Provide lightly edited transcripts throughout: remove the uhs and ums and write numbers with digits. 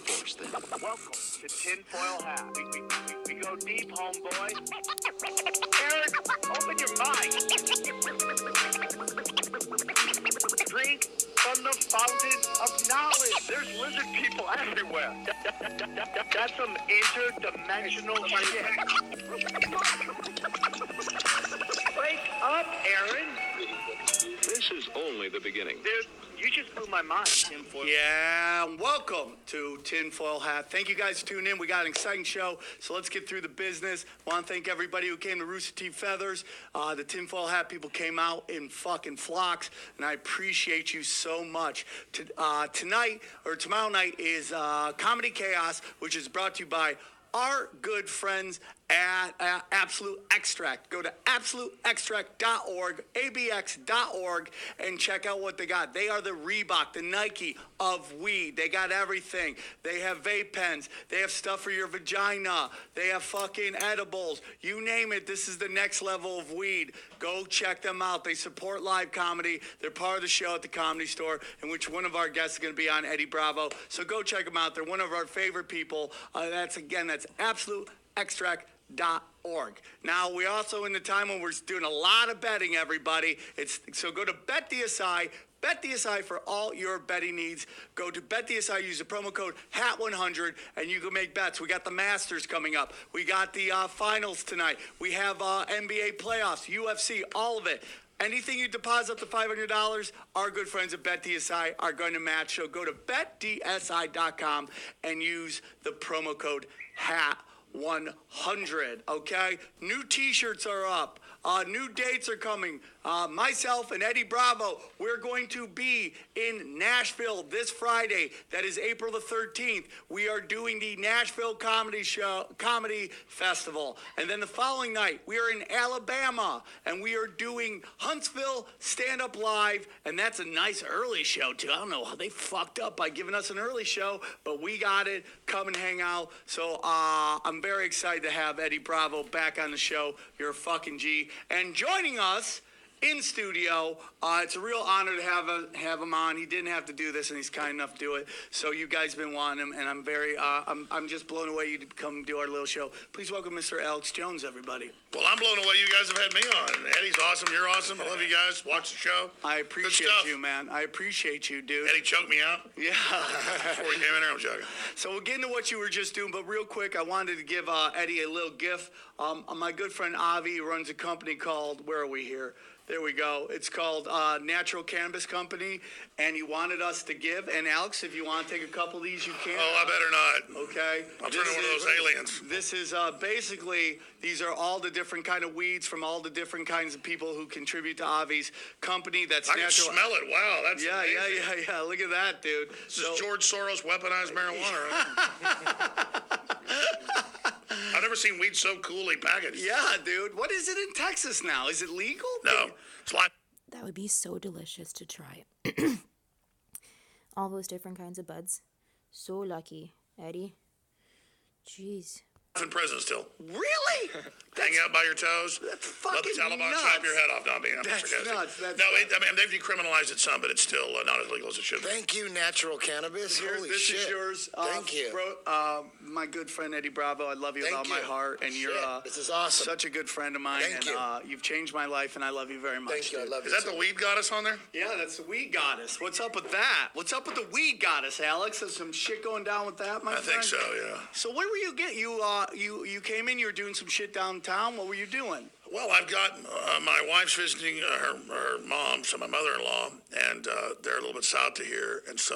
force then. Welcome to Tinfoil Hat. We go deep, homeboy. Aaron, open your mind. Drink from the fountain of knowledge. There's lizard people everywhere. That's some interdimensional shit. Wake up, Aaron. This is only the beginning. Dude, you just blew my mind, Tinfoil. Yeah, welcome to Tinfoil Hat. Thank you guys for tuning in. We got an exciting show, so let's get through the business. Want to thank everybody who came to Rooster Teeth Feathers. The Tinfoil Hat people came out in fucking flocks, and I appreciate you so much. Tonight, or tomorrow night, is Comedy Chaos, which is brought to you by our good friends at Absolute Extract. Go to absoluteextract.org, abx.org, and check out what they got. They are the Reebok, the Nike of weed. They got everything. They have vape pens. They have stuff for your vagina. They have fucking edibles. You name it, this is the next level of weed. Go check them out. They support live comedy. They're part of the show at the Comedy Store, in which one of our guests is going to be on, Eddie Bravo. So go check them out. They're one of our favorite people. That's absoluteextract.org. Now, we're also in the time when we're doing a lot of betting, everybody. So go to BetDSI. BetDSI for all your betting needs. Go to BetDSI, use the promo code HAT100, and you can make bets. We got the Masters coming up. We got the finals tonight. We have NBA playoffs, UFC, all of it. Anything you deposit up to $500, our good friends at BetDSI are going to match. So go to betdsi.com and use the promo code HAT100, okay? New T-shirts are up. New dates are coming. Myself and Eddie Bravo, we're going to be in Nashville this Friday. That is April the 13th. We are doing the Nashville Comedy Festival. And then the following night, we are in Alabama, and we are doing Huntsville Stand Up Live, and that's a nice early show, too. I don't know how they fucked up by giving us an early show, but we got it. Come and hang out. So I'm very excited to have Eddie Bravo back on the show. You're a fucking G. And joining us in studio, it's a real honor to have him on. He didn't have to do this, and he's kind enough to do it. So you guys been wanting him, and I'm very, I'm just blown away you to come do our little show. Please welcome Mr. Alex Jones, everybody. Well, I'm blown away you guys have had me on. Eddie's awesome. You're awesome. I love you guys. Watch the show. I appreciate you, man. I appreciate you, dude. Eddie choked me out. Yeah. Before he came in here, I'm joking. So we'll get into what you were just doing, but real quick, I wanted to give Eddie a little gift. My good friend Avi runs a company called, where are we here? There we go. It's called Natural Cannabis Company, and he wanted us to give. And Alex, if you want to take a couple of these, you can. Oh, I better not. Okay. I'm turning one of those aliens. This is basically, these are all the different kind of weeds from all the different kinds of people who contribute to Avi's company. That's I natural. can smell it. Wow, that's amazing. Yeah. Look at that, dude. This is George Soros weaponized marijuana, right? I've never seen weed so coolly packaged. Yeah, dude. What is it in Texas now? Is it legal? No. It's like That would be so delicious to try. All those different kinds of buds. So lucky, Eddie. Jeez. in prison still. Really? Hang out by your toes. That's fucking Let the Taliban nuts. chop your head off. Not being That's nuts. That's I mean, they've decriminalized it some, but it's still not as legal as it should be. Thank you, natural cannabis. Holy this shit. is yours. Thank you. Bro, my good friend Eddie Bravo, I love you with all my heart. And you're this is awesome. such a good friend of mine. Thank you. You've changed my life, and I love you very much. Thank you. I love you. Is that the weed goddess on there? Yeah, that's the weed goddess. What's up with that? What's up with the weed goddess, Alex? There's some shit going down with that, my friend? I think so, yeah. So what were you getting? You came in, you were doing some shit downtown. What were you doing? Well, I've got my wife's visiting her mom, so my mother-in-law, and they're a little bit south to here. And so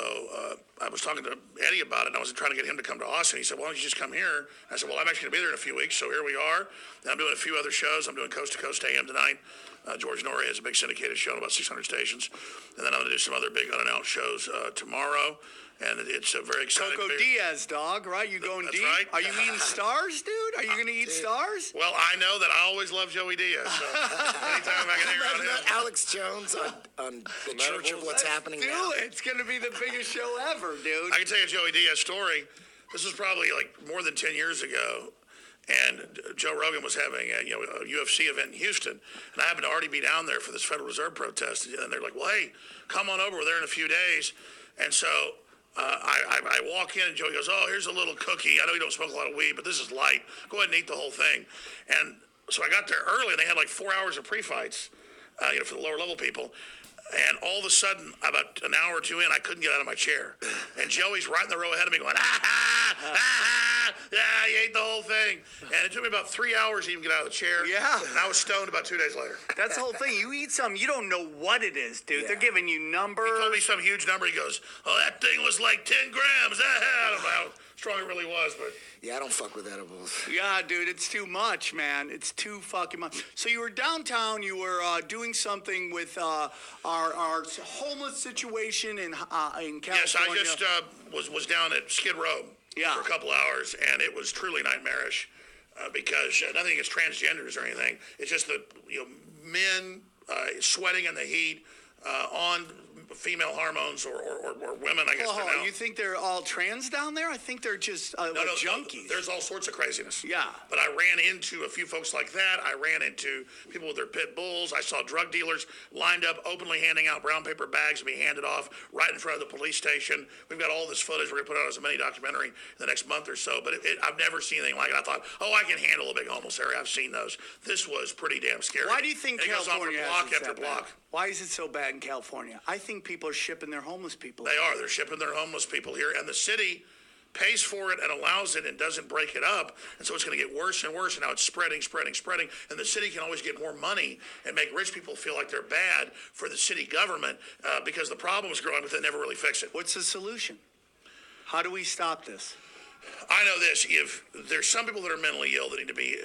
I was talking to Eddie about it, and I was trying to get him to come to Austin. He said, why don't you just come here? I said, well, I'm actually going to be there in a few weeks, so here we are. And I'm doing a few other shows. I'm doing Coast to Coast AM tonight. George Norrie has a big syndicated show on about 600 stations. And then I'm going to do some other big unannounced shows tomorrow. And it's a very exciting. Coco Diaz, dog, right? You going That's deep? right. Are you eating stars, dude? Are you going to eat stars? Well, I know that I always love Joey Diaz. So anytime I can hang around him. Alex Jones on the Church of What's Happening Now. Dude, it's going to be the biggest show ever, dude. I can tell you a Joey Diaz story. This was probably like more than 10 years ago. And Joe Rogan was having a UFC event in Houston, and I happened to already be down there for this Federal Reserve protest. And they're like, "Well, hey, come on over. We're there in a few days." And so I walk in and Joey goes, "Oh, here's a little cookie. I know you don't smoke a lot of weed, but this is light. Go ahead and eat the whole thing." And so I got there early, and they had like 4 hours of pre-fights, for the lower level people. And all of a sudden, about an hour or two in, I couldn't get out of my chair. And Joey's right in the row ahead of me going, yeah, he ate the whole thing. And it took me about 3 hours to even get out of the chair. Yeah. And I was stoned about 2 days later. That's the whole thing. You eat something, you don't know what it is, dude. Yeah. They're giving you numbers. He told me some huge number. He goes, "Oh, that thing was like 10 grams. I don't know how strong it really was, but..." Yeah, I don't fuck with edibles. Yeah, dude, it's too much, man. It's too fucking much. So you were downtown. You were doing something with our homeless situation in California. Yes, I just was down at Skid Row Yeah. for a couple hours, and it was truly nightmarish because nothing against transgenders or anything. It's just that men sweating in the heat on female hormones or women, I guess. You think they're all trans down there? I think they're just junkies. There's all sorts of craziness. Yeah. But I ran into a few folks like that. I ran into people with their pit bulls. I saw drug dealers lined up, openly handing out brown paper bags to be handed off right in front of the police station. We've got all this footage we're going to put out as a mini documentary in the next month or so. But I've never seen anything like it. I thought, I can handle a big homeless area. I've seen those. This was pretty damn scary. Why do you think and it goes on for California block has it after that block? bad? Why is it so bad in California? I think people are shipping their homeless people. They are. They're shipping their homeless people here, and the city pays for it and allows it and doesn't break it up. And so it's going to get worse and worse, and now it's spreading. And the city can always get more money and make rich people feel like they're bad for the city government because the problem is growing, but they never really fix it. What's the solution? How do we stop this? I know this. If there's some people that are mentally ill that need to be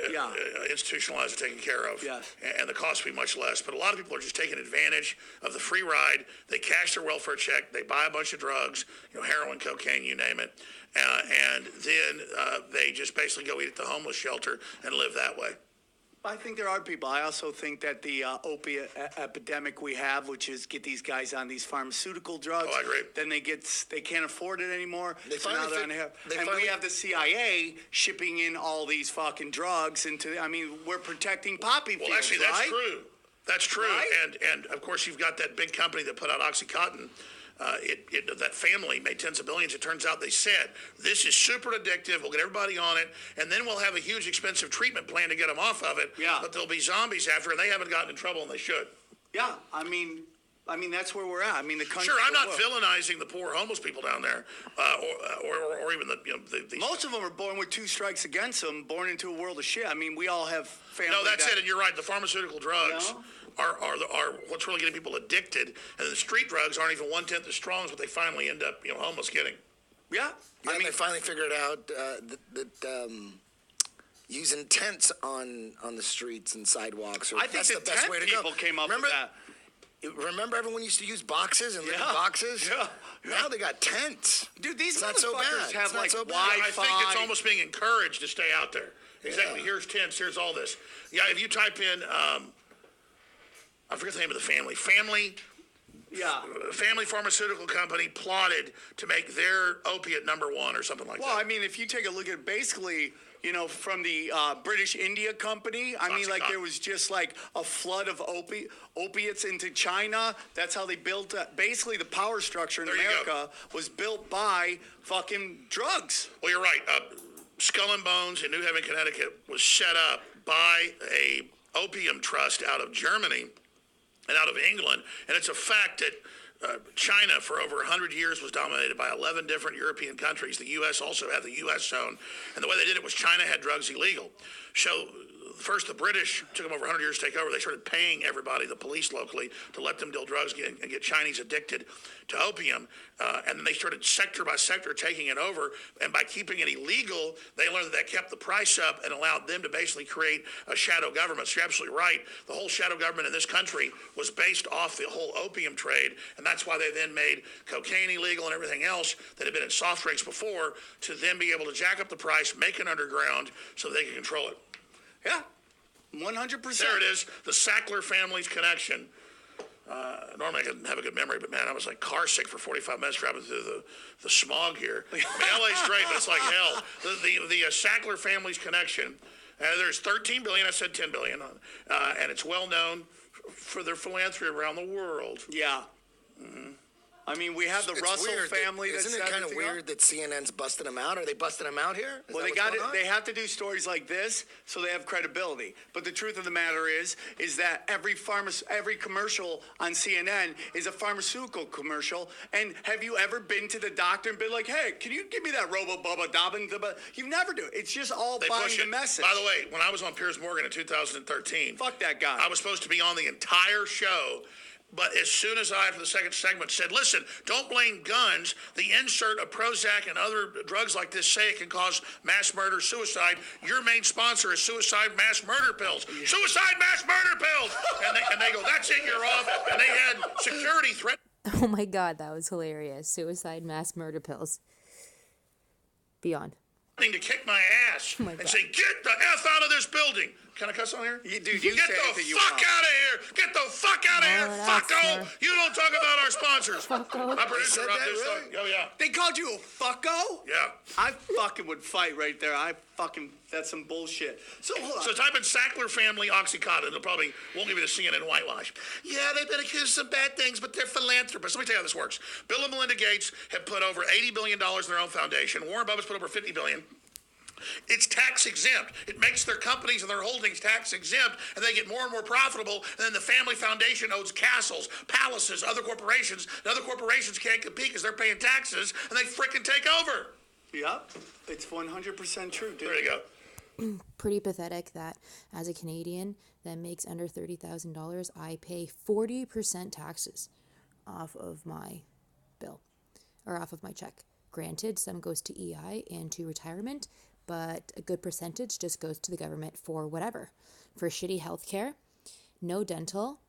institutionalized or taken care of, Yes. and the cost will be much less. But a lot of people are just taking advantage of the free ride. They cash their welfare check. They buy a bunch of drugs, heroin, cocaine, you name it, and then they just basically go eat at the homeless shelter and live that way. I think there are people. I also think that the opiate epidemic we have, which is get these guys on these pharmaceutical drugs. Oh, I agree. Then they can't afford it anymore. They so finally now they're fi- on they and finally- we have the CIA shipping in all these fucking drugs into. I mean, we're protecting poppy fields. Well, actually, that's right? true. That's true. Right? And of course, you've got that big company that put out OxyContin. That family made tens of billions. It turns out they said, this is super addictive. We'll get everybody on it. And then we'll have a huge expensive treatment plan to get them off of it. Yeah. But there'll be zombies after, and they haven't gotten in trouble, and they should. Yeah, I mean, that's where we're at. I mean, the country. Sure, I'm not villainizing the poor homeless people down there, or even the Most of them are born with 2 strikes against them, born into a world of shit. I mean, we all have family. No, that's it, and you're right. The pharmaceutical drugs No? are what's really getting people addicted, and the street drugs aren't even 1/10 as strong as what they finally end up, homeless getting. Yeah. Yeah, they finally figured out that using tents on the streets and sidewalks, I think that's the the best tent way to go. people came up with that. Remember everyone used to use boxes and live in boxes? Yeah. Now they got tents. Dude, these It's not so motherfuckers bad. have It's not like so bad. Wi-Fi. I think it's almost being encouraged to stay out there. Exactly. Yeah. Here's tents. Here's all this. Yeah. If you type in, I forget the name of the family. Family pharmaceutical company plotted to make their opiate #1 or something like Well, that. I mean, if you take a look at basically, from the British India Company, I mean, like Oxycontin. there was just like a flood of opiates into China. That's how they built basically the power structure in There you America was built by fucking drugs. Well, you're right. Skull and Bones in New Haven, Connecticut was set up by a opium trust out of Germany and out of England. And it's a fact that China for over 100 years was dominated by 11 different European countries. The U.S. also had the U.S. zone. And the way they did it was China had drugs illegal. So first the British took them over 100 years to take over. They started paying everybody, the police locally, to let them deal drugs and get Chinese addicted to opium. And then they started sector by sector taking it over. And by keeping it illegal, they learned that kept the price up and allowed them to basically create a shadow government. So you're absolutely right. The whole shadow government in this country was based off the whole opium trade. And that's why they then made cocaine illegal and everything else that had been in soft drinks before to then be able to jack up the price, make it underground so they could control it. Yeah, 100%. There it is, the Sackler family's connection. Normally I can have a good memory, but man, I was like car sick for 45 minutes driving through the smog here. I mean, LA's great, but it's like hell. The Sackler family's connection. There's 13 billion. I said 10 billion, and it's well known for their philanthropy around the world. Yeah. I mean, we have the It's Russell weird family. Isn't it kind of weird that CNN's busting them out? Are they busting them out here? Well, they got it. They have to do stories like this so they have credibility. But the truth of the matter is that every commercial on CNN is a pharmaceutical commercial. And have you ever been to the doctor and been like, "Hey, can you give me that Robo Bubba Dobbin?" You've never do. It's just all buying the message. By the way, when I was on Piers Morgan in 2013, fuck that guy. I was supposed to be on the entire show. But as soon as I, for the second segment, said, listen, don't blame guns. The insert of Prozac and other drugs like this say it can cause mass murder, suicide. Your main sponsor is suicide mass murder pills. Suicide mass murder pills! And they go, that's it, you're off. And they had security threat. Oh my God, that was hilarious. Suicide mass murder pills. Beyond. To kick my ass Oh my and God. say, get the F out of this building. Can I cuss on here? Dude, you get say the anything you fuck want. out of here. Get the fuck out of here. that's Fucko. fair. You don't talk about our sponsors. Fucko. My producer, said Rob, that, just really? oh, yeah. They called you a fucko? Yeah. I fucking would fight right there. That's some bullshit. So hold on. So type in Sackler family Oxycontin. They'll probably won't give you the CNN whitewash. Yeah, they've been accused of some bad things, but they're philanthropists. Let me tell you how this works. Bill and Melinda Gates have put over $80 billion in their own foundation. Warren Buffett's put over $50 billion. It's tax exempt. It makes their companies and their holdings tax exempt, and they get more and more profitable. And then the family foundation owns castles, palaces, other corporations. And other corporations can't compete because they're paying taxes, and they frickin' take over. Yep. It's 100% true, dude. There you go. Pretty pathetic that as a Canadian that makes under $30,000, I pay 40% taxes off of my bill or off of my check. Granted, some goes to EI and to retirement, but a good percentage just goes to the government for whatever. For shitty healthcare, no dental,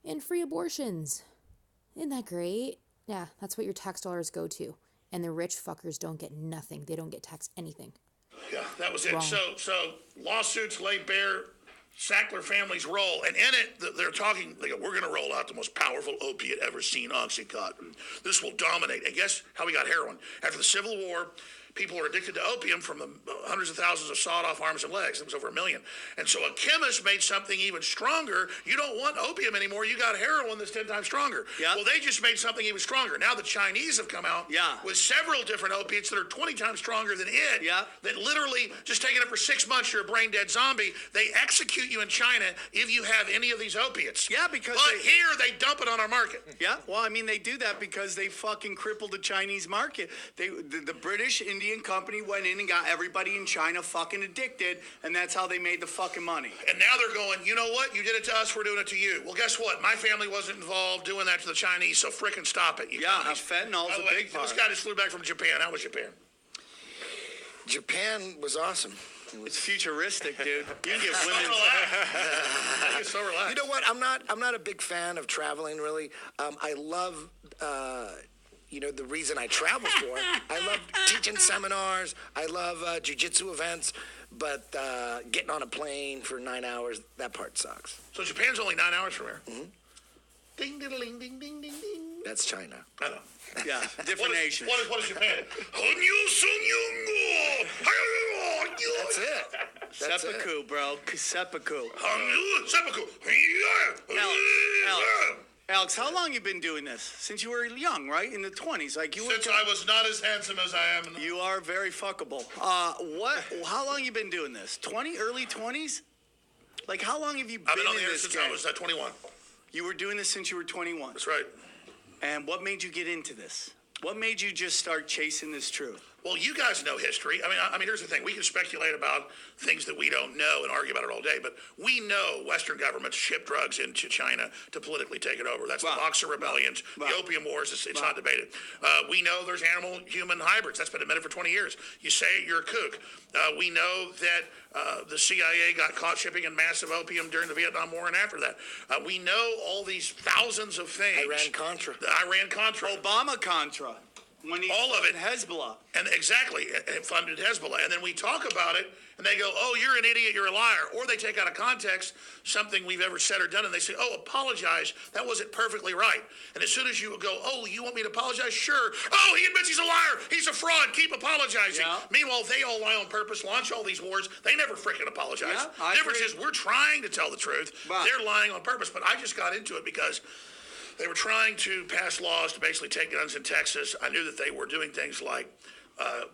and free abortions. Isn't that great? Yeah, that's what your tax dollars go to. And the rich fuckers don't get nothing. They don't get taxed anything. Yeah, that was it. Wrong. So lawsuits lay bare Sackler family's role, and in it, they're talking. They go, "We're going to roll out the most powerful opiate ever seen, Oxycontin. This will dominate." And guess how we got heroin? After the Civil War, people were addicted to opium from the hundreds of thousands of sawed-off arms and legs. It was over 1 million. And so a chemist made something even stronger. You don't want opium anymore. You got heroin that's 10 times stronger. Yep. Well, they just made something even stronger. Now the Chinese have come out Yeah. with several different opiates that are 20 times stronger than it. Yeah. That literally, just taking it for 6 months, you're a brain-dead zombie. They execute you in China if you have any of these opiates. Yeah, because But here, they dump it on our market. Yeah, well, I mean, they do that because they fucking crippled the Chinese market. The British Indian company went in and got everybody in China fucking addicted, and that's how they made the fucking money. And now they're going, you know what? You did it to us, we're doing it to you. Well, guess what? My family wasn't involved doing that to the Chinese, so frickin' stop it. You Yeah, guys. fentanyl's By the a way, big part. This guy just flew back from Japan. How was Japan? Japan was awesome. It's futuristic, dude. You can get women. I get so relaxed. You know what? I'm not a big fan of traveling. Really, I love. The reason I travel for. I love teaching seminars. I love jiu-jitsu events. But getting on a plane for 9 hours, that part sucks. So Japan's only 9 hours from here. Mm-hmm. Ding, ding, ding, ding, ding, ding, ding. That's China. I know. Yeah, different nations. What is Japan? That's it. That's it. Seppuku, bro. Seppuku. Seppuku. Alex, how long you been doing this? Since you were young, right? In the 20s, like you were. Since I was not as handsome as I am. You are very fuckable. How long you been doing this? Early 20s? Like how long have you been I've been on in the air this since game? I was 21. You were doing this since you were 21. That's right. And what made you get into this? What made you just start chasing this truth? Well, you guys know history. I mean, here's the thing. We can speculate about things that we don't know and argue about it all day, but we know Western governments ship drugs into China to politically take it over. That's Wow. the Boxer rebellions, Wow. the Opium Wars. It's Wow. not debated. We know there's animal-human hybrids. That's been admitted for 20 years. You say it, you're a kook. We know that the CIA got caught shipping in massive opium during the Vietnam War and after that. We know all these thousands of things. Iran-Contra. The Iran-Contra. Obama-Contra. When he All of it. Hezbollah. And exactly, it funded Hezbollah. And then we talk about it, and they go, oh, you're an idiot, you're a liar. Or they take out of context something we've ever said or done, and they say, oh, apologize. That wasn't perfectly right. And as soon as you go, oh, you want me to apologize? Sure. Oh, he admits he's a liar. He's a fraud. Keep apologizing. Yeah. Meanwhile, they all lie on purpose, launch all these wars. They never freaking apologize. Yeah, I the difference agree. is we're trying to tell the truth. Wow. They're lying on purpose. But I just got into it because They were trying to pass laws to basically take guns in Texas. I knew that they were doing things like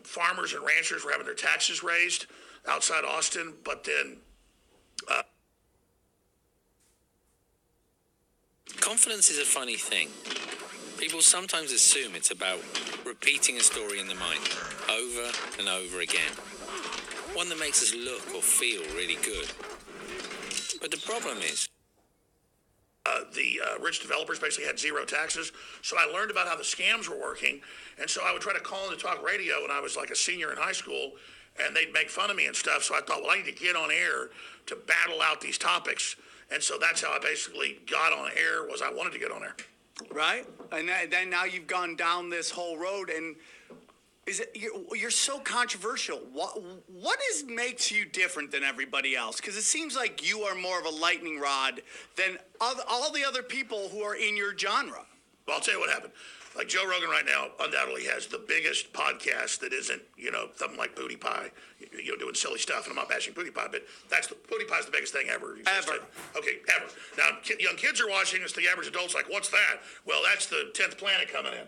farmers and ranchers were having their taxes raised outside Austin, but then confidence is a funny thing. People sometimes assume it's about repeating a story in the mind over and over again. One that makes us look or feel really good. But the problem is, the rich developers basically had zero taxes. So I learned about how the scams were working. And so I would try to call into talk radio when I was like a senior in high school, and they'd make fun of me and stuff. So I thought, well, I need to get on air to battle out these topics. And so that's how I basically got on air, was I wanted to get on air. Right? And then now you've gone down this whole road, and you're so controversial. What makes you different than everybody else? Because it seems like you are more of a lightning rod than all the other people who are in your genre. Well, I'll tell you what happened. Like Joe Rogan right now undoubtedly has the biggest podcast that isn't, something like Booty Pie, doing silly stuff. And I'm not bashing Booty Pie, but Booty Pie is the biggest thing ever. Ever. Okay, ever. Now, young kids are watching this. The average adult's like, what's that? Well, that's the 10th planet coming in.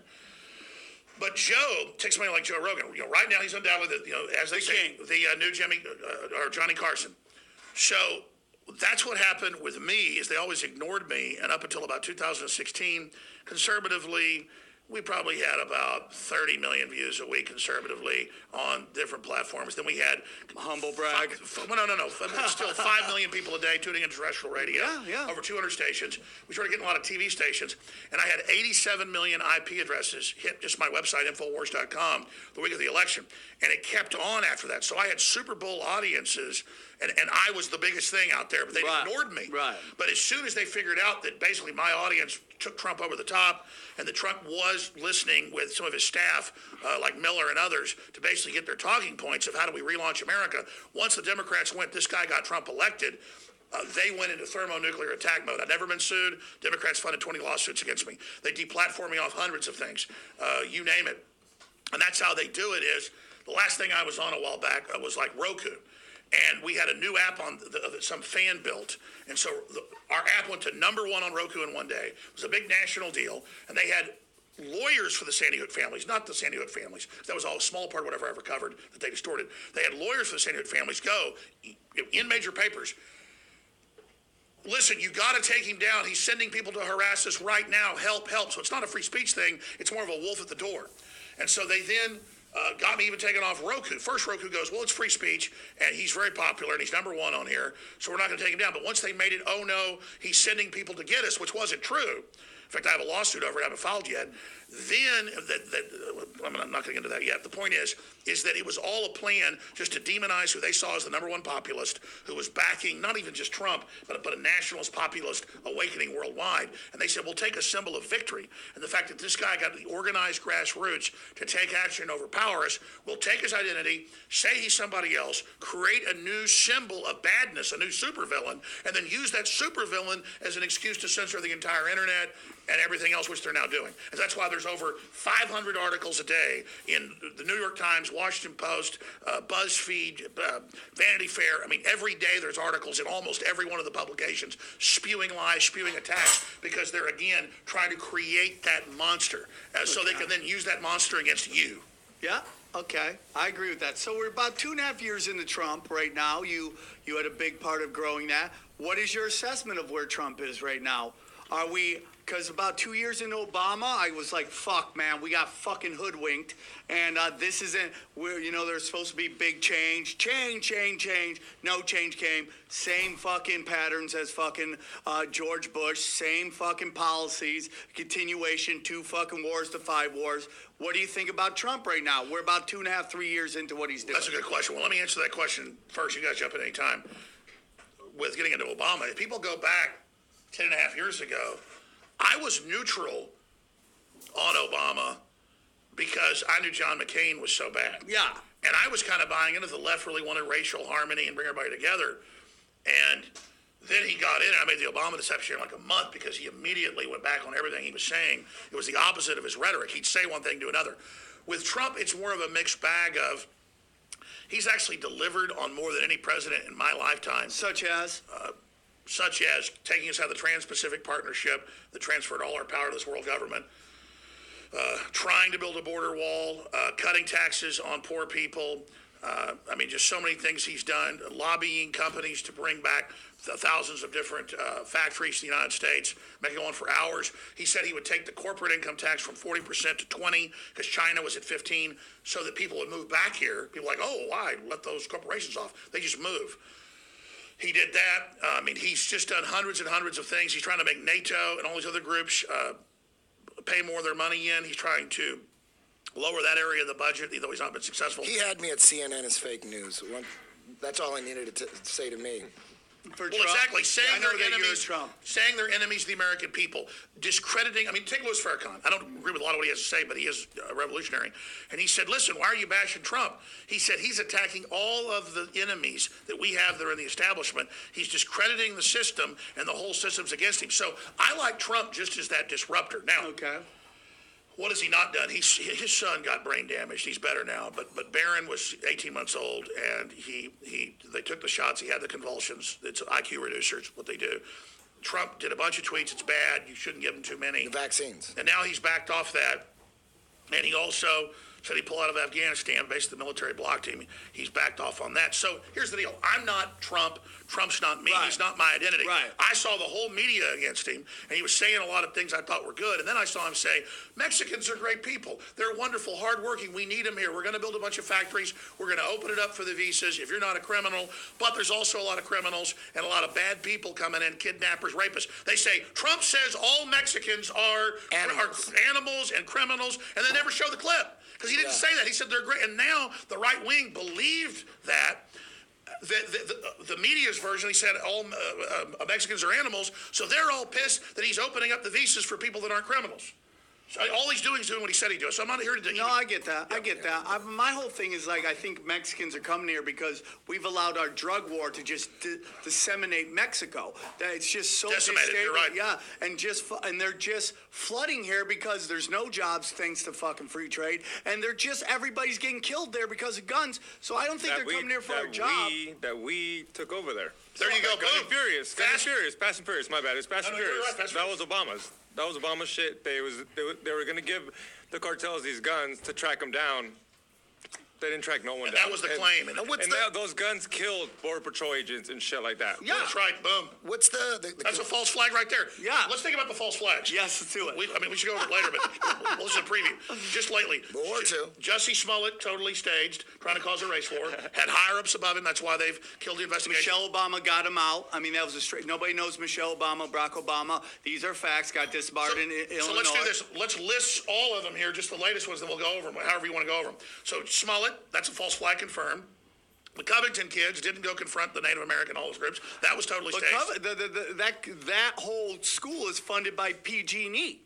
But Joe takes somebody like Joe Rogan. Right now he's undoubtedly, as they say, the new or Johnny Carson. So that's what happened with me, is they always ignored me. And up until about 2016, conservatively, we probably had about 30 million views a week conservatively on different platforms. Then we had humble brag. No. Still 5 million people a day tuning into terrestrial radio. Yeah. Over 200 stations. We started getting a lot of TV stations, and I had 87 million IP addresses hit just my website, Infowars.com, the week of the election, and it kept on after that. So I had Super Bowl audiences, and I was the biggest thing out there, but they ignored me. Right. But as soon as they figured out that basically my audience took Trump over the top, and that Trump was listening with some of his staff, like Miller and others, to basically get their talking points of how do we relaunch America. Once the Democrats went, this guy got Trump elected, they went into thermonuclear attack mode. I'd never been sued. Democrats funded 20 lawsuits against me. They deplatformed me off hundreds of things, you name it. And that's how they do it. Is the last thing I was on a while back was like Roku. And we had a new app on that some fan built. And so our app went to #1 on Roku in one day. It was a big national deal. And they had lawyers for the Sandy Hook families, not the Sandy Hook families. That was all a small part of whatever I ever covered that they distorted. They had lawyers for the Sandy Hook families go in major papers. Listen, you got to take him down. He's sending people to harass us right now. Help. So it's not a free speech thing. It's more of a wolf at the door. And so they then got me even taken off Roku. First, Roku goes, well, it's free speech, and he's very popular, and he's #1 on here, so we're not going to take him down. But once they made it, oh, no, he's sending people to get us, which wasn't true. In fact, I have a lawsuit over it. I haven't filed yet. Then, I'm not going to get into that yet. The point is that it was all a plan just to demonize who they saw as the #1 populist, who was backing not even just Trump, but a nationalist populist awakening worldwide. And they said, we'll take a symbol of victory. And the fact that this guy got the organized grassroots to take action and overpower us, we'll take his identity, say he's somebody else, create a new symbol of badness, a new supervillain, and then use that supervillain as an excuse to censor the entire internet and everything else, which they're now doing. And that's why there's over 500 articles a day in the New York Times, Washington Post, BuzzFeed, Vanity Fair. I mean, every day there's articles in almost every one of the publications spewing lies, spewing attacks, because they're, again, trying to create that monster so they can then use that monster against you. Yeah. Okay, I agree with that. So we're about 2.5 years into Trump right now. You had a big part of growing that. What is your assessment of where Trump is right now? Are we, because about 2 years into Obama, I was like, fuck, man, we got fucking hoodwinked. And this isn't, there's supposed to be big change. Change. No change came. Same fucking patterns as fucking George Bush. Same fucking policies. Continuation, 2 fucking wars to 5 wars. What do you think about Trump right now? We're about 2.5, 3 years into what he's doing. That's a good question. Well, let me answer that question first. You guys jump in any time. With getting into Obama, if people go back 10.5 years ago, I was neutral on Obama because I knew John McCain was so bad. Yeah. And I was kind of buying into the left really wanted racial harmony and bring everybody together. And then he got in. I made the Obama deception in like a month because he immediately went back on everything he was saying. It was the opposite of his rhetoric. He'd say one thing, do another. With Trump, it's more of a mixed bag of he's actually delivered on more than any president in my lifetime. Such as? such as taking us out of the Trans-Pacific Partnership that transferred all our power to this world government, trying to build a border wall, cutting taxes on poor people. I mean, just so many things he's done, lobbying companies to bring back thousands of different factories to the United States, making on for hours. He said he would take the corporate income tax from 40% to 20% because China was at 15%, so that people would move back here. People are like, oh, why let those corporations off? They just move. He did that. I mean, he's just done hundreds and hundreds of things. He's trying to make NATO and all these other groups pay more of their money in. He's trying to lower that area of the budget, though he's not been successful. He had me at CNN as fake news. That's all I needed to say to me. For Well, Trump, exactly. I Saying know they're that you're enemies, Trump. saying they're enemies of the American people, discrediting. I mean, take Louis Farrakhan. I don't agree with a lot of what he has to say, but he is a revolutionary. And he said, "Listen, why are you bashing Trump?" He said he's attacking all of the enemies that we have that are in the establishment. He's discrediting the system, and the whole system's against him. So I like Trump just as that disruptor. Now, Okay. what has he not done? His son got brain damaged. He's better now. But Barron was 18 months old, and they took the shots. He had the convulsions. It's IQ reducers, what they do. Trump did a bunch of tweets. It's bad. You shouldn't give him too many. The vaccines. And now he's backed off that. And he also said he'd pull out of Afghanistan. Basically, the military blocked him. He's backed off on that. So here's the deal. I'm not Trump. Trump's not me. Right. He's not my identity. Right. I saw the whole media against him, and he was saying a lot of things I thought were good. And then I saw him say, Mexicans are great people. They're wonderful, hardworking. We need them here. We're going to build a bunch of factories. We're going to open it up for the visas if you're not a criminal. But there's also a lot of criminals and a lot of bad people coming in, kidnappers, rapists. They say, Trump says all Mexicans are animals and criminals, and they never show the clip. Because he didn't say that. He said they're great. And now the right wing believed that. The media's version, he said all Mexicans are animals, so they're all pissed that he's opening up the visas for people that aren't criminals. So all he's doing is doing what he said he'd do. So I'm not here to... No, I get that. I get that. My whole thing is like I think Mexicans are coming here because we've allowed our drug war to just disseminate Mexico. That it's just so Decimated, you're right. Yeah, and they're just flooding here because there's no jobs thanks to fucking free trade, and everybody's getting killed there because of guns. So I don't think they're coming here for a job. That we took over there. There you go. Fast and Furious. Fast and Furious. My bad. It's Fast and No, you're Furious. right, Fast and That was Obama's. That was Obama's shit. They were going to give the cartels these guns to track them down. They didn't track no one And down. that was the claim. And those guns killed Border Patrol agents and shit like that. Yeah. That's right. Boom. What's the That's a false flag right there. Yeah. Let's think about the false flags. Yes, let's do it. We should go over it later, but we'll just a preview. Just lately. War two. Jussie Smollett, totally staged, trying to cause a race war. Had higher-ups above him. That's why they've killed the investigation. Michelle Obama got him out. I mean, that was a straight. Nobody knows Michelle Obama, Barack Obama. These are facts. Got disbarred in Illinois. So let's do this. Let's list all of them here, just the latest ones, then we'll go over them, however you want to go over them. So Smollett, that's a false flag confirmed. The Covington kids didn't go confront the Native American, all those groups. That was totally staged. That whole school is funded by PG&E.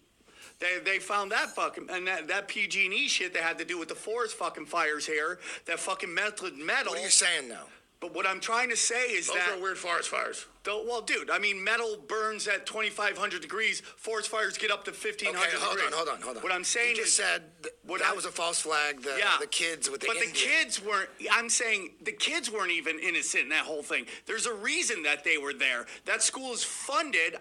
They found that fucking, and that PG&E shit that had to do with the forest fucking fires here, that fucking metal. What are you saying now? But what I'm trying to say is Those that... are weird forest fires. Well, dude, I mean, metal burns at 2,500 degrees. Forest fires get up to 1,500 Okay, degrees. hold on. What I'm saying You just is... said that was a false flag, the kids with the But Indian. the kids weren't... I'm saying the kids weren't even innocent in that whole thing. There's a reason that they were there. That school is funded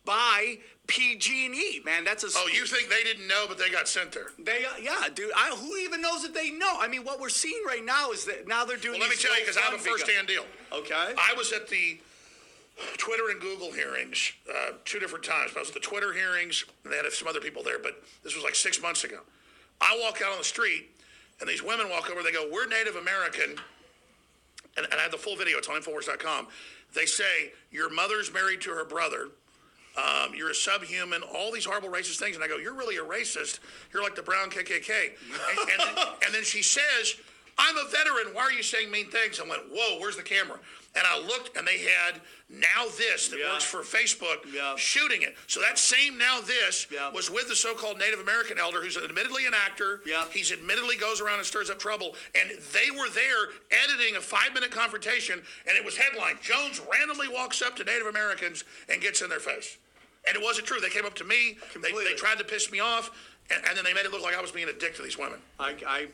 by PG&E, man. That's a... Oh, you think they didn't know, but they got sent there? Yeah, dude. Who even knows that they know? I mean, what we're seeing right now is that now they're doing... Well, let me tell you, because I have a first-hand deal. Okay. I was at the Twitter and Google hearings 2 different times. I was at the Twitter hearings, and they had some other people there, but this was like 6 months ago. I walk out on the street, and these women walk over, they go, we're Native American, and I have the full video, it's on Infowars.com. They say, your mother's married to her brother, you're a subhuman, all these horrible racist things. And I go, you're really a racist. You're like the brown KKK. And then she says, I'm a veteran. Why are you saying mean things? I went, whoa, where's the camera? And I looked, and they had Now This that works for Facebook shooting it. So that same Now This was with the so-called Native American elder, who's admittedly an actor. He's admittedly goes around and stirs up trouble. And they were there editing a 5-minute confrontation, and it was headline, Jones randomly walks up to Native Americans and gets in their face. And it wasn't true. They came up to me. They tried to piss me off. And then they made it look like I was being a dick to these women.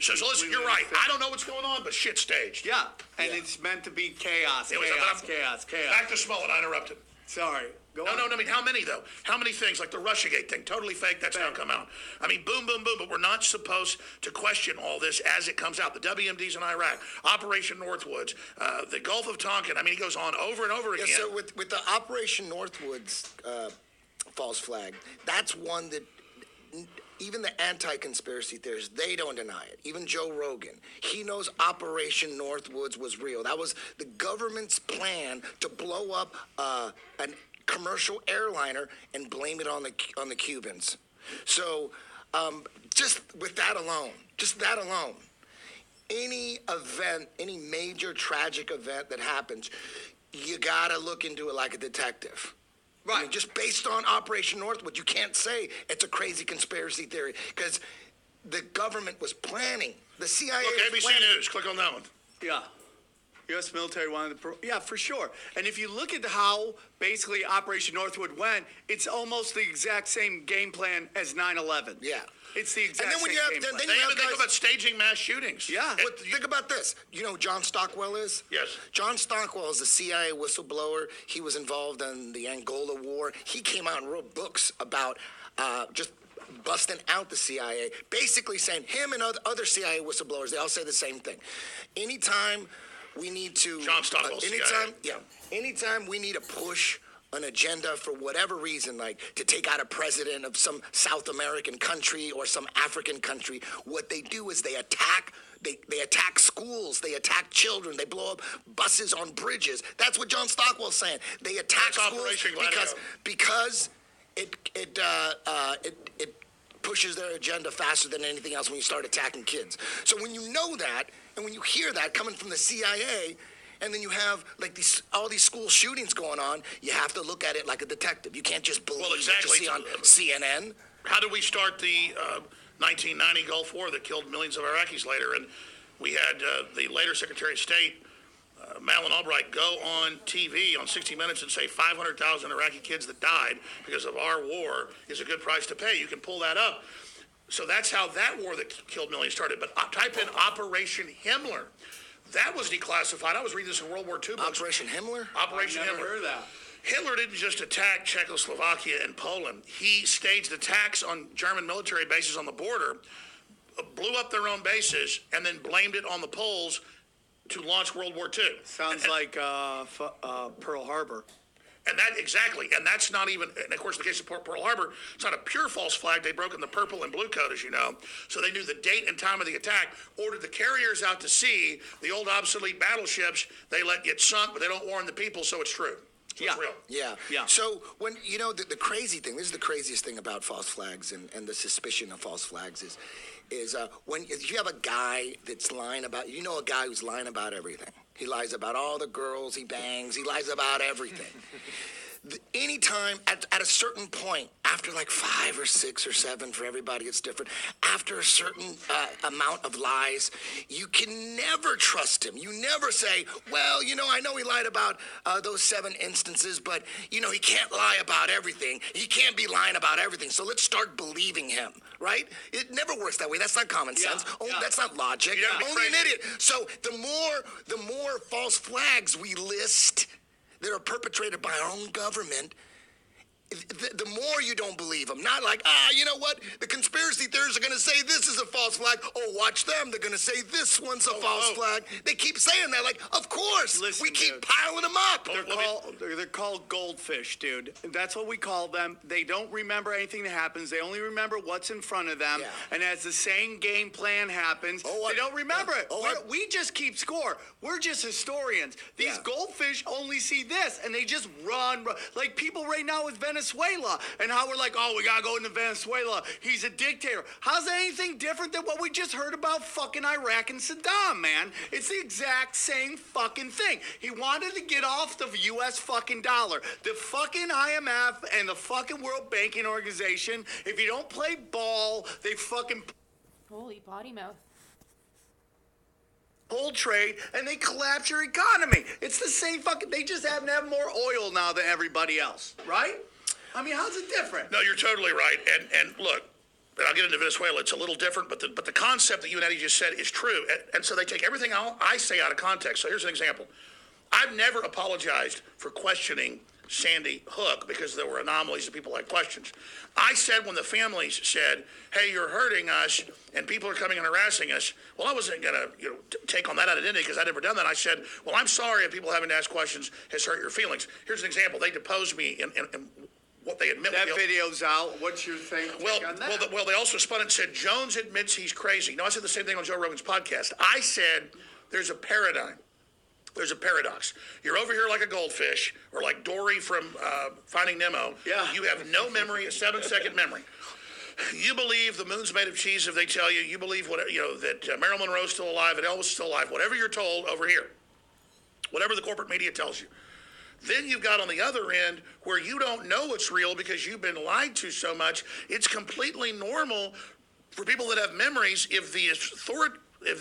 So listen, you're right. I don't know what's going on, but shit's staged. Yeah, and it's meant to be chaos. Anyways, Chaos. Back to Smollett. I interrupted. Sorry. Go No, on. no, no. I mean, how many though? How many things like the Russiagate thing, totally fake? That's now come out. I mean, boom, boom, boom. But we're not supposed to question all this as it comes out. The WMDs in Iraq, Operation Northwoods, the Gulf of Tonkin. I mean, he goes on over and over again. Yeah, so with the Operation Northwoods false flag, that's one that even the anti-conspiracy theorists, they don't deny it. Even Joe Rogan, he knows Operation Northwoods was real. That was the government's plan to blow up an commercial airliner and blame it on the Cubans. So just that alone, any event, any major tragic event that happens, you gotta look into it like a detective. Right. I mean, just based on Operation Northwood, you can't say it's a crazy conspiracy theory because the government was planning. The CIA. Look, ABC News. Click on that one. Yeah. U.S. military wanted to. Yeah, for sure. And if you look at how basically Operation Northwood went, it's almost the exact same game plan as 9/11. Yeah. It's the exact And then when same you have, game then, plan. then They you have even think guys, about staging mass shootings. Yeah. But think about this. You know who John Stockwell is? Yes. John Stockwell is a CIA whistleblower. He was involved in the Angola War. He came out and wrote books about just busting out the CIA, basically saying him and other CIA whistleblowers, they all say the same thing. Anytime we need to... John Stockwell, anytime we need to push an agenda for whatever reason, like to take out a president of some South American country or some African country, what they do is they attack schools, they attack children, they blow up buses on bridges. That's what John Stockwell's saying. They attack That's schools Operation Gladio. because it pushes their agenda faster than anything else when you start attacking kids. So when you know that, and when you hear that coming from the CIA, and then you have like all these school shootings going on, you have to look at it like a detective. You can't just believe exactly. what you see on CNN. How did we start the 1990 Gulf War that killed millions of Iraqis later? And we had the later Secretary of State, Madeleine Albright, go on TV on 60 Minutes and say 500,000 Iraqi kids that died because of our war is a good price to pay. You can pull that up. So that's how that war that killed millions started. But type in Operation Himmler. That was declassified. I was reading this in World War II books. Operation Himmler? Operation I've never Himmler. heard of that. Hitler didn't just attack Czechoslovakia and Poland. He staged attacks on German military bases on the border, blew up their own bases, and then blamed it on the Poles to launch World War II. Sounds like Pearl Harbor. And that exactly, and that's not even, and of course, in the case of Pearl Harbor, it's not a pure false flag. They'd broken the purple and blue code, as you know, so they knew the date and time of the attack. Ordered the carriers out to sea, the old obsolete battleships. They let get sunk, but they don't warn the people, so it's true. So it's real. Yeah. Yeah. So when the crazy thing, this is the craziest thing about false flags and the suspicion of false flags is when if you have a guy that's lying about, a guy who's lying about everything. He lies about all the girls he bangs. He lies about everything. Anytime at a certain point, after like 5 or 6 or 7, for everybody it's different, after a certain amount of lies, you can never trust him. You never say, well, I know he lied about those 7 instances, but, he can't lie about everything. He can't be lying about everything, so let's start believing him, right? It never works that way. That's not common sense. That's not logic. Only an idiot. So the more false flags we list that are perpetrated by our own government, the more you don't believe them. Not like, you know what? The conspiracy theorists are going to say this is a false flag. Oh, watch them. They're going to say this one's a false flag. They keep saying that. Like, of course. Listen, we keep dude. piling them up. They're called goldfish, dude. That's what we call them. They don't remember anything that happens. They only remember what's in front of them. Yeah. And as the same game plan happens, they don't remember it. We just keep score. We're just historians. These goldfish only see this, and they just run. Like people right now with Venezuela, and how we're like, oh, we gotta go into Venezuela. He's a dictator. How's that anything different than what we just heard about fucking Iraq and Saddam, man? It's the exact same fucking thing. He wanted to get off the U.S. fucking dollar. The fucking IMF and the fucking World Banking Organization, if you don't play ball, they fucking Holy potty mouth. whole trade, and they collapse your economy. It's the same fucking, they just happen to have more oil now than everybody else, right? I mean, how's it different? No, you're totally right. And look, and I'll get into Venezuela. It's a little different, but the concept that you and Eddie just said is true. And so they take everything I say out of context. So here's an example. I've never apologized for questioning Sandy Hook because there were anomalies and people had questions. I said when the families said, hey, you're hurting us and people are coming and harassing us, well, I wasn't going to take on that identity because I'd never done that. I said, well, I'm sorry if people having to ask questions has hurt your feelings. Here's an example. They deposed me in what they admit. That video's out. What's your thing on that? Well, they also spun it and said, Jones admits he's crazy. No, I said the same thing on Joe Rogan's podcast. I said there's a paradigm. There's a paradox. You're over here like a goldfish, or like Dory from Finding Nemo. Yeah. You have no memory, a 7-second memory. You believe the moon's made of cheese if they tell you. You believe that Marilyn Monroe's still alive and Elvis is still alive. Whatever you're told over here, whatever the corporate media tells you. Then you've got on the other end where you don't know it's real because you've been lied to so much. It's completely normal for people that have memories if the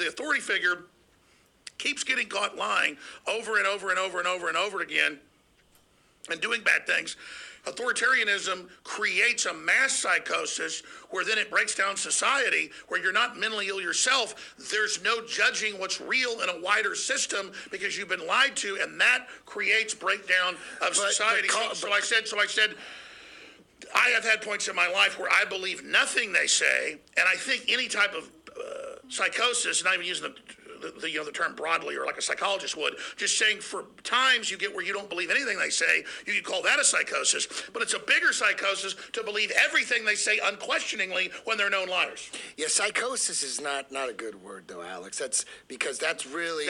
authority figure keeps getting caught lying over and over and over and over and over again and doing bad things. Authoritarianism creates a mass psychosis where then it breaks down society, where you're not mentally ill yourself. There's no judging what's real in a wider system because you've been lied to, and that creates breakdown of society. So I said, I have had points in my life where I believe nothing they say, and I think any type of psychosis, not even using the term broadly or like a psychologist would, just saying for times you get where you don't believe anything they say, you could call that a psychosis, but it's a bigger psychosis to believe everything they say unquestioningly when they're known liars. Yeah, psychosis is not a good word though, Alex. That's because that's really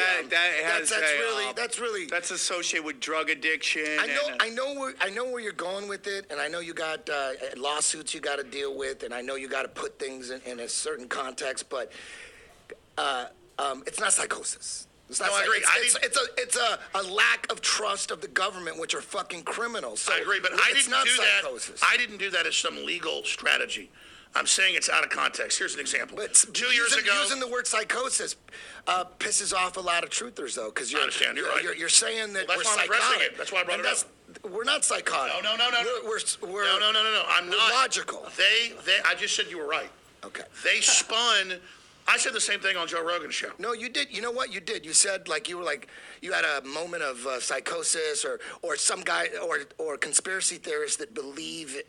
that's associated with drug addiction. I know where you're going with it, and I know you got lawsuits you got to deal with, and I know you got to put things in a certain context, but it's not psychosis. I agree. It's a lack of trust of the government, which are fucking criminals. So I agree, but I didn't do psychosis. that. I didn't do that as some legal strategy. I'm saying it's out of context. Here's an example. But 2 years ago, using the word psychosis pisses off a lot of truthers, though, because you're right. You're saying that that's we're why I'm addressing psychotic. it. That's why I brought it up. We're not psychotic. No. We're I'm not logical. I just said you were right. Okay. They spun. I said the same thing on Joe Rogan's show. No, you did. You know what? You did. You said you had a moment of psychosis or some guy or conspiracy theorists that believe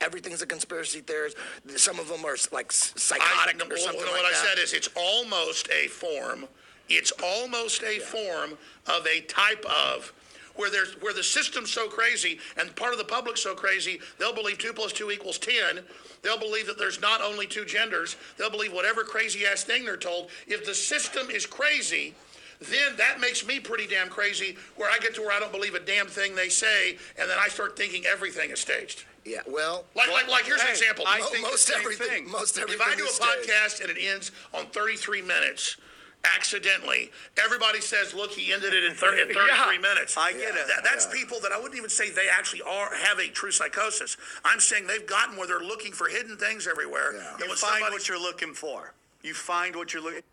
everything's a conspiracy theorist. Some of them are like psychotic or something like that. What I said is it's almost a form. It's almost a form of a type of where the system's so crazy and part of the public's so crazy, they'll believe 2 + 2 = 10. They'll believe that there's not only 2 genders. They'll believe whatever crazy-ass thing they're told. If the system is crazy, then that makes me pretty damn crazy, where I get to where I don't believe a damn thing they say, and then I start thinking everything is staged. Yeah, well... Like here's an example. I think most everything If I do a podcast and it ends on 33 minutes... accidentally, everybody says, look, he ended it in 33 minutes. I get it. That's people that I wouldn't even say they actually have a true psychosis. I'm saying they've gotten where they're looking for hidden things everywhere. You find what you're looking for. You find what you're looking